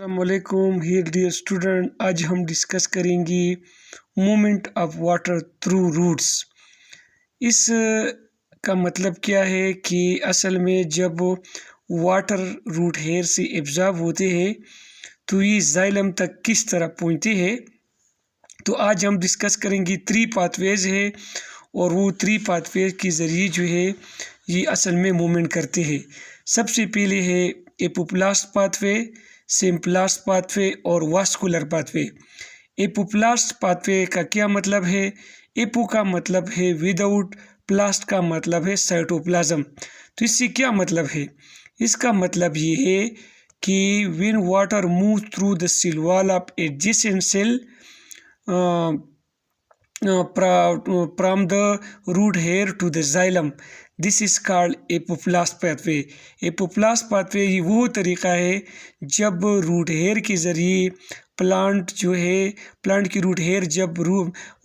अस्सलामुअलैकुम dear student, आज हम डिस्कस करेंगे movement of water through roots. इस का मतलब क्या है कि असल में जब वाटर रूट हेयर से एब्जॉर्ब होते हैं तो ये जाइलम तक किस तरह पहुँचते हैं। तो आज हम डिस्कस करेंगे 3 पाथवेज है और वो 3 पाथवेज के ज़रिए जो है ये असल में मूवमेंट करते हैं। सबसे पहले है एपोप्लास्ट पाथवे, सिम्प्लास्ट पाथवे और वास्कुलर पाथवे। एपोप्लास्ट पाथवे का क्या मतलब है? एपो का मतलब है विदाउट, प्लास्ट का मतलब है साइटोप्लाज्म। तो इससे क्या मतलब है? इसका मतलब ये है कि when water move through the cell wall of adjacent cell from the root hair to the xylem, this is called apoplast pathway. Apoplast pathway ये वो तरीका है जब रूट हेयर के ज़रिए प्लांट जो है, प्लांट की रूट हेयर जब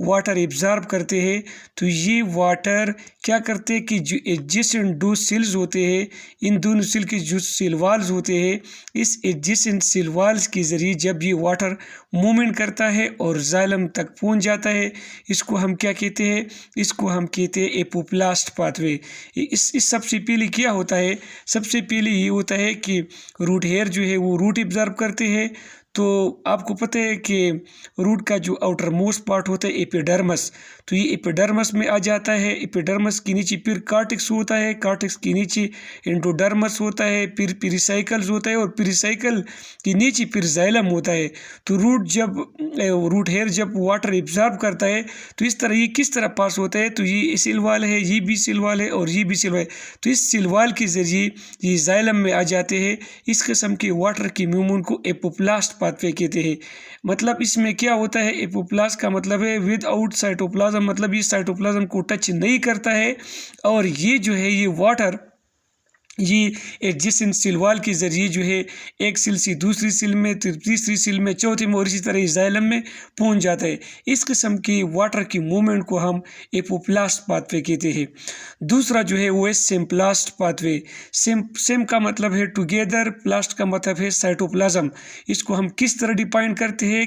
वाटर एब्जॉर्ब करते हैं तो ये वाटर क्या करते हैं कि जो एडजेसेंट दो सेल्स होते हैं, इन दोनों सेल के जो सेल वाल्स होते हैं, इस एडजेसेंट सेल वाल्स के ज़रिए जब ये वाटर मूवमेंट करता है और जाइलम तक पहुंच जाता है, इसको हम क्या कहते हैं? इसको हम कहते हैं एपोप्लास्ट पाथवे। इस सबसे पहले क्या होता है? सबसे पहले ये होता है कि रूट हेयर जो है वो रूट एब्जॉर्ब करते हैं। तो आपको पता है कि रूट का जो आउटर मोस्ट पार्ट होता है एपिडर्मस, तो ये एपिडर्मस में आ जाता है। एपिडर्मस के नीचे फिर कार्टेक्स होता है, कार्टेक्स के नीचे एंडोडर्मस होता है, फिर पेरिसाइकल्स होता है और पेरिसाइकल के नीचे फिर जाइलम होता है। तो रूट हेयर जब वाटर एब्जॉर्ब करता है तो इस तरह ये किस तरह पास होता है? तो ये सेल वाल है, ये भी सेल वाल है और ये भी सेल वाल है। तो इस सेल वाल के ज़रिए ये जाइलम में आ जाते हैं। इस किस्म के वाटर की मूवमेंट को एपोप्लास्ट पाथवे कहते हैं। मतलब इसमें क्या होता है? एपोप्लास्ट का मतलब है विदाउट साइटोप्लाज्म, मतलब ये साइटोप्लाज्म को टच नहीं करता है और ये जो है ये वाटर ये एडजेसेंट सेल वाल के ज़रिए जो है एक सेल से दूसरी सेल में, तीसरी सेल में, चौथे में और इसी तरह जाइलम में पहुंच जाता है। इस किस्म की वाटर की मूवमेंट को हम एपोप्लास्ट पाथवे कहते हैं। दूसरा जो है वो है सिम्प्लास्ट पाथवे। सिम का मतलब है टुगेदर, प्लास्ट का मतलब है साइटोप्लाज्म। इसको हम किस तरह डिफाइन करते हैं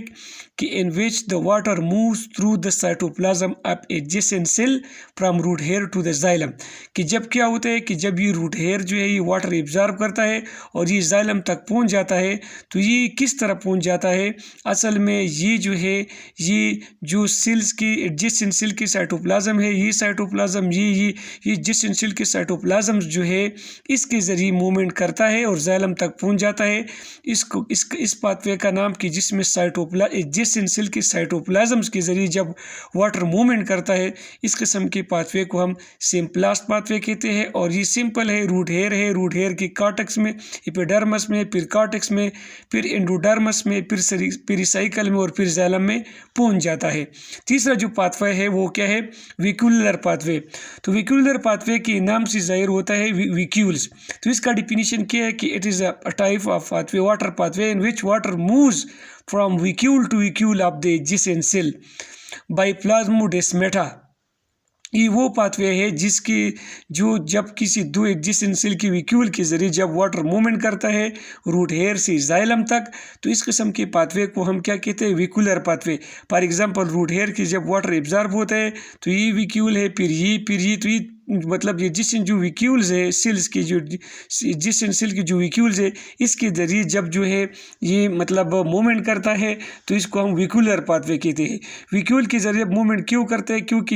कि in which the water moves through the cytoplasm of adjacent cell from root hair to the xylem. कि जब क्या होता है कि जब ये रूट हेयर जो है ये वाटर एब्जॉर्ब करता है और ये जाइलम तक पहुंच जाता है, तो ये किस तरह पहुंच जाता है? असल में ये जो है ये जो सेल्स की एडजेसेंट सेल की साइटोप्लाज्म है, ये साइटोप्लाज्म ये एडजेसेंट सेल के साइटोप्लाज्म जो है इसके ज़रिए मूवमेंट करता है और जाइलम तक पहुंच जाता है। इस पाथवे का नाम कि जिसमें एडजेसेंट सेल के साइटोप्लाज्म्स के ज़रिए जब वाटर मूवमेंट करता है, इस किस्म के पाथवे को हम सिम्प्लास्ट पाथवे कहते हैं। और ये सिंपल है, रूट हेयर है, रूट हेयर की कार्टेक्स में, एपिडर्मस में, फिर कार्टेक्स में, फिर एंडोडर्मस में, फिर पेरिसाइकल में और फिर जाइलम में पहुंच जाता है। तीसरा जो पाथवे है वो क्या है? विक्यूलर पाथवे। तो विक्यूलर पाथवे के नाम से जाहिर होता है विक्यूल्स। तो इसका डिफिनीशन क्या है कि it is a type of pathway, water pathway in which water moves from vacuole to vacuole of the adjacent cell by plasmodesmata. ये वो पाथवे है जिसकी जो जब किसी दो एडजेसेंट सेल की विक्यूल के ज़रिए जब वाटर मूवमेंट करता है रूट हेयर से जाइलम तक, तो इस किस्म के पाथवे को हम क्या कहते हैं? Vacuolar pathway. For example root hair की जब वाटर एब्जॉर्ब होता है तो ये विक्यूल है, फिर ये तो ये मतलब ये जिसमें जो विक्यूल्स है सेल्स की, जो जिस सेल की जो विक्यूल्स है इसके ज़रिए जब जो है ये मतलब मूवमेंट करता है तो इसको हम विक्यूलर पाथवे कहते हैं। विक्यूल के ज़रिए मूवमेंट क्यों करते हैं? क्योंकि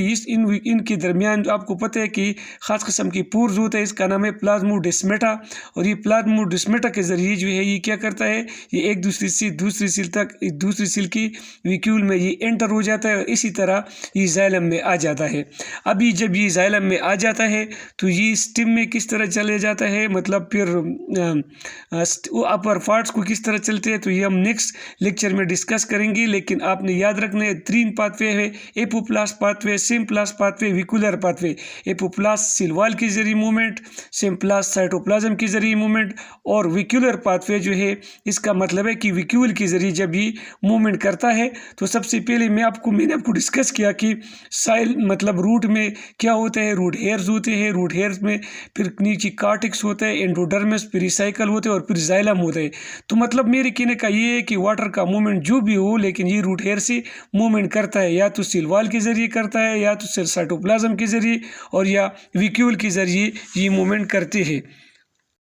इनके दरमियान आपको पता है कि ख़ास किस्म की पोर्स होता है, इसका नाम है प्लाज्मोडेस्माटा। और ये प्लाज्मोडेस्माटा के ज़रिए जो है ये क्या करता है? ये एक दूसरी से दूसरी सेल तक, दूसरी सेल की विक्यूल में ये एंटर हो जाता है और इसी तरह ये जाइलम में आ जाता है। अभी जब ये जाइलम में आ जाता है तो ये स्टिम में किस तरह चले जाता है, मतलब फिर अपर पार्ट्स को किस तरह चलते हैं, तो ये हम नेक्स्ट लेक्चर में डिस्कस करेंगे। लेकिन आपने याद रखना है 3 पाथवे है: apoplast pathway, symplast pathway, vacuolar pathway. Apoplast cell wall के जरिए मूवमेंट, सिम्प्लास्ट साइटोप्लाज्म के जरिए मूवमेंट और विक्यूलर पाथवे जो है इसका मतलब है कि विक्यूल के जरिए जब ये मूवमेंट करता है तो सबसे पहले मैंने आपको डिस्कस किया कि साइल मतलब रूट में क्या होता है? रूट हेयर्स होते हैं, रूट हेयर्स में फिर नीचे कार्टेक्स होता है, एंडोडर्मिस, पेरिसाइकल होते हैं और फिर जाइलम होता है। तो मतलब मेरे कहने का ये है कि वाटर का मूवमेंट जो भी हो, लेकिन ये रूट हेयर से मूवमेंट करता है, या तो सेल वॉल के ज़रिए करता है, या तो सेल साइटोप्लाज्म के ज़रिए, और या विक्यूल के ज़रिए ये मूवमेंट करते हैं।